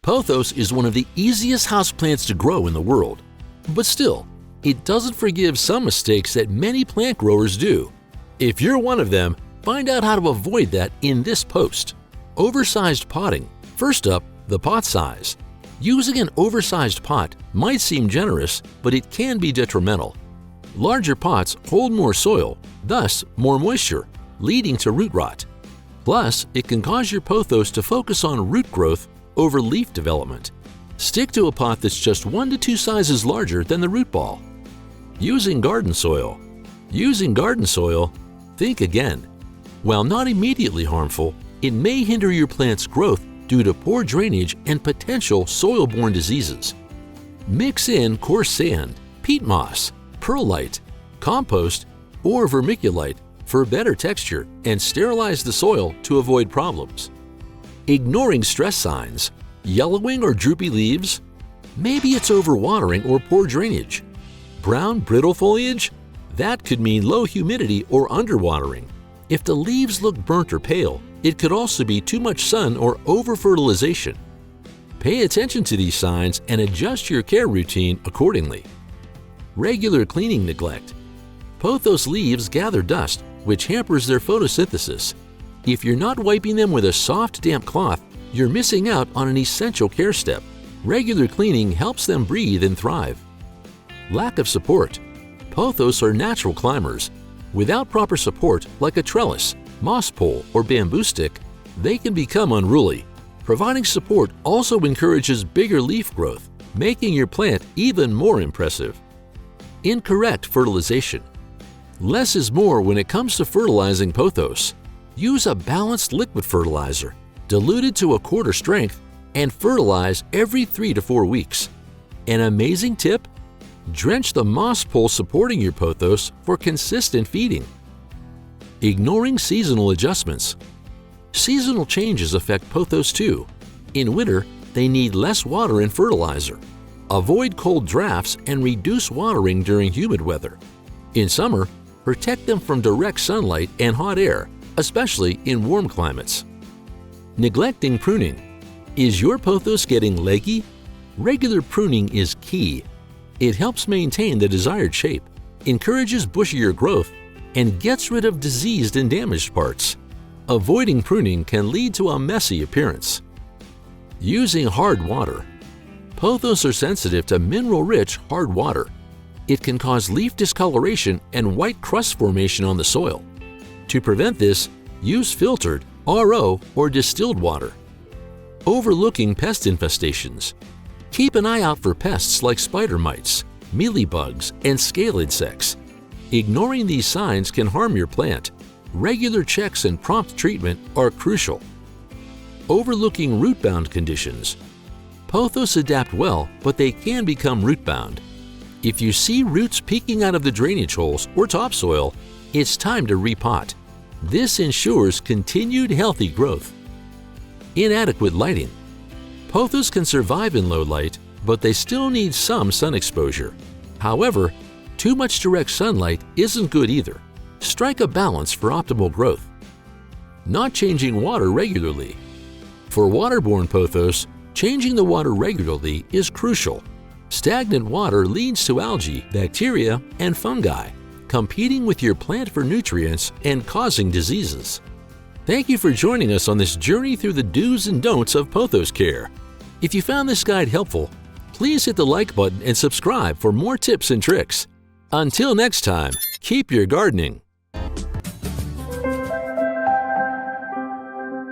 Pothos is one of the easiest houseplants to grow in the world. But still, it doesn't forgive some mistakes that many plant growers do. If you're one of them, find out how to avoid that in this post. Oversized potting. First up, the pot size. Using an oversized pot might seem generous, but it can be detrimental. Larger pots hold more soil, thus more moisture, leading to root rot. Plus, it can cause your pothos to focus on root growth over leaf development. Stick to a pot that's just 1 to 2 sizes larger than the root ball. Using garden soil. Using garden soil, think again. While not immediately harmful, it may hinder your plant's growth due to poor drainage and potential soil-borne diseases. Mix in coarse sand, peat moss, perlite, compost, or vermiculite for better texture and sterilize the soil to avoid problems. Ignoring stress signs, yellowing or droopy leaves, maybe it's overwatering or poor drainage. Brown, brittle foliage, that could mean low humidity or underwatering. If the leaves look burnt or pale, it could also be too much sun or over-fertilization. Pay attention to these signs and adjust your care routine accordingly. Regular cleaning neglect. Pothos leaves gather dust, which hampers their photosynthesis. If you're not wiping them with a soft, damp cloth, you're missing out on an essential care step. Regular cleaning helps them breathe and thrive. Lack of support. Pothos are natural climbers. Without proper support, like a trellis, moss pole, or bamboo stick, they can become unruly. Providing support also encourages bigger leaf growth, making your plant even more impressive. Incorrect fertilization. Less is more when it comes to fertilizing pothos. Use a balanced liquid fertilizer, diluted to a quarter strength, and fertilize every 3 to 4 weeks. An amazing tip? Drench the moss pole supporting your pothos for consistent feeding. Ignoring seasonal adjustments. Seasonal changes affect pothos too. In winter, they need less water and fertilizer. Avoid cold drafts and reduce watering during humid weather. In summer, protect them from direct sunlight and hot air, especially in warm climates. Neglecting pruning. Is your pothos getting leggy? Regular pruning is key. It helps maintain the desired shape, encourages bushier growth, and gets rid of diseased and damaged parts. Avoiding pruning can lead to a messy appearance. Using hard water. Pothos are sensitive to mineral-rich hard water. It can cause leaf discoloration and white crust formation on the soil. To prevent this, use filtered, RO, or distilled water. Overlooking pest infestations. Keep an eye out for pests like spider mites, mealybugs, and scale insects. Ignoring these signs can harm your plant. Regular checks and prompt treatment are crucial. Overlooking root-bound conditions. Pothos adapt well, but they can become root-bound. If you see roots peeking out of the drainage holes or topsoil, it's time to repot. This ensures continued healthy growth. Inadequate lighting. Pothos can survive in low light, but they still need some sun exposure. However, too much direct sunlight isn't good either. Strike a balance for optimal growth. Not changing water regularly. For waterborne pothos, changing the water regularly is crucial. Stagnant water leads to algae, bacteria, and fungi, competing with your plant for nutrients and causing diseases. Thank you for joining us on this journey through the do's and don'ts of pothos care. If you found this guide helpful, please hit the like button and subscribe for more tips and tricks. Until next time, keep your gardening.